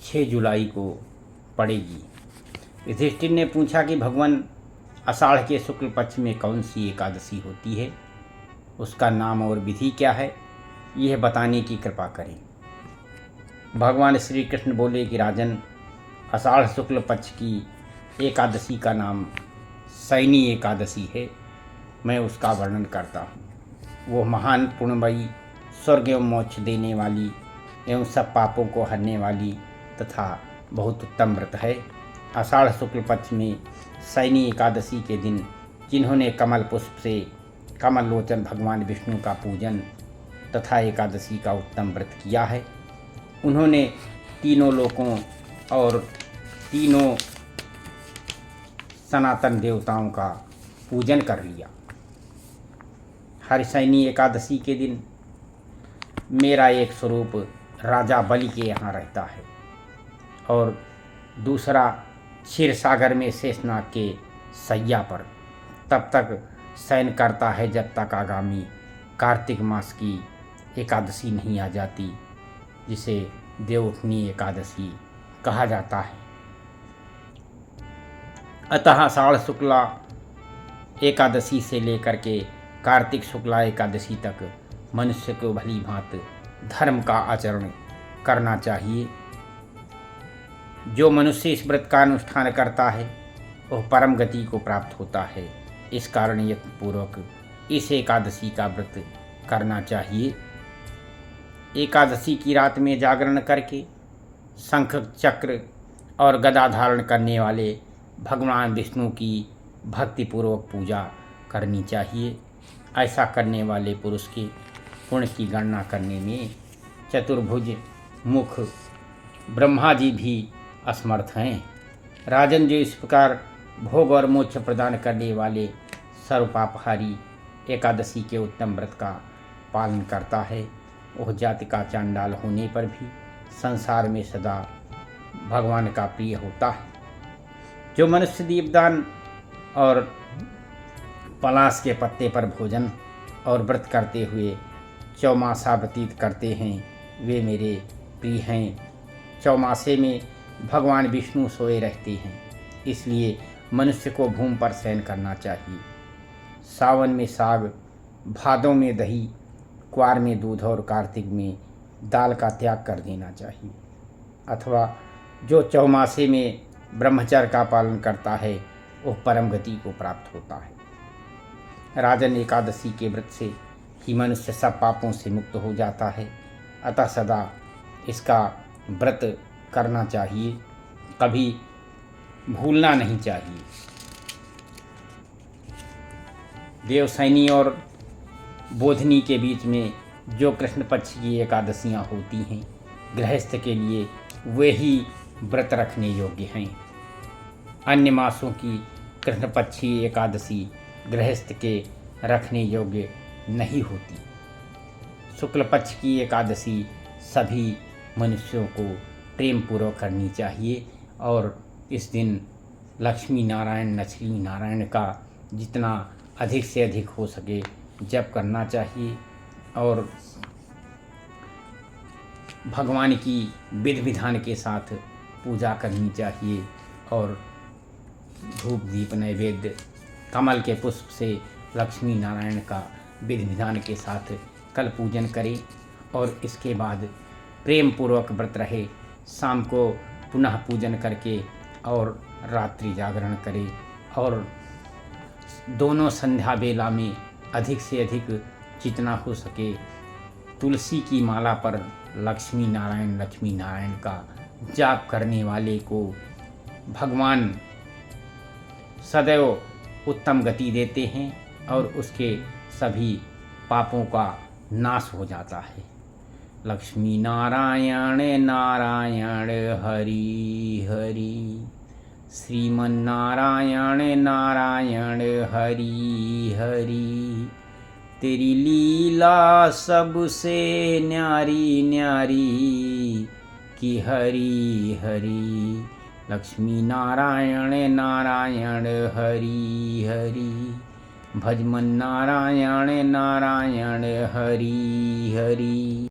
6 जुलाई को पड़ेगी। युधिष्ठिर ने पूछा कि भगवान, आषाढ़ के शुक्ल पक्ष में कौन सी एकादशी होती है, उसका नाम और विधि क्या है, यह बताने की कृपा करें। भगवान श्री कृष्ण बोले कि राजन, आषाढ़ शुक्ल पक्ष की एकादशी का नाम शयनी एकादशी है। मैं उसका वर्णन करता हूँ। वो महान पुण्यमयी, स्वर्ग एवं मोक्ष देने वाली एवं सब पापों को हरने वाली तथा बहुत उत्तम व्रत है। आषाढ़ शुक्ल पक्ष में शयनी एकादशी के दिन जिन्होंने कमल पुष्प से कमल लोचन भगवान विष्णु का पूजन तथा एकादशी का उत्तम व्रत किया है, उन्होंने तीनों लोकों और तीनों सनातन देवताओं का पूजन कर लिया। हर शयनी एकादशी के दिन मेरा एक स्वरूप राजा बलि के यहाँ रहता है और दूसरा क्षीर सागर में शेषनाग के सैया पर तब तक शयन करता है जब तक आगामी कार्तिक मास की एकादशी नहीं आ जाती, जिसे देवउठनी एकादशी कहा जाता है। अतः आषाढ़ शुक्ला एकादशी से लेकर के कार्तिक शुक्ला एकादशी तक मनुष्य को भली भांति धर्म का आचरण करना चाहिए। जो मनुष्य इस व्रत का अनुष्ठान करता है वह परम गति को प्राप्त होता है। इस कारण यत्नपूर्वक इस एकादशी का व्रत करना चाहिए। एकादशी की रात में जागरण करके शंख चक्र और गदा धारण करने वाले भगवान विष्णु की भक्तिपूर्वक पूजा करनी चाहिए। ऐसा करने वाले पुरुष के पुण्य की गणना करने में चतुर्भुज मुख ब्रह्मा जी भी असमर्थ हैं। राजन, जो इस प्रकार भोग और मोक्ष प्रदान करने वाले सर्वपापहारी एकादशी के उत्तम व्रत का पालन करता है, वह जाति का चांडाल होने पर भी संसार में सदा भगवान का प्रिय होता है। जो मनुष्य दीपदान और पलाश के पत्ते पर भोजन और व्रत करते हुए चौमासा व्यतीत करते हैं, वे मेरे प्रिय हैं। चौमासे में भगवान विष्णु सोए रहते हैं, इसलिए मनुष्य को भूमि पर शयन करना चाहिए। सावन में साग, भादों में दही, क्वार में दूध और कार्तिक में दाल का त्याग कर देना चाहिए। अथवा जो चौमासे में ब्रह्मचर्य का पालन करता है वह परम गति को प्राप्त होता है। राजन, एकादशी के व्रत से ही मनुष्य सब पापों से मुक्त हो जाता है। अतः सदा इसका व्रत करना चाहिए, कभी भूलना नहीं चाहिए। देवशयनी और बोधनी के बीच में जो कृष्ण पक्ष की एकादशियाँ होती हैं, गृहस्थ के लिए वे ही व्रत रखने योग्य हैं। अन्य मासों की कृष्ण पक्षी एकादशी गृहस्थ के रखने योग्य नहीं होती। शुक्ल पक्ष की एकादशी सभी मनुष्यों को प्रेम पूर्वक करनी चाहिए और इस दिन लक्ष्मी नारायण, नरसिंह नारायण का जितना अधिक से अधिक हो सके जप करना चाहिए और भगवान की विधि विधान के साथ पूजा करनी चाहिए और धूप दीप नैवेद्य कमल के पुष्प से लक्ष्मी नारायण का विधि विधान के साथ कल पूजन करें और इसके बाद प्रेम पूर्वक व्रत रहे। शाम को पुनः पूजन करके और रात्रि जागरण करें और दोनों संध्या बेला में अधिक से अधिक जितना हो सके तुलसी की माला पर लक्ष्मी नारायण का जाप करने वाले को भगवान सदैव उत्तम गति देते हैं और उसके सभी पापों का नाश हो जाता है। लक्ष्मी नारायण नारायण हरि हरि, श्रीमन नारायण नारायण हरि हरि, तेरी लीला सबसे न्यारी न्यारी कि हरि हरि। लक्ष्मी नारायण नारायण हरि हरि, भजमन नारायण नारायण हरि हरि।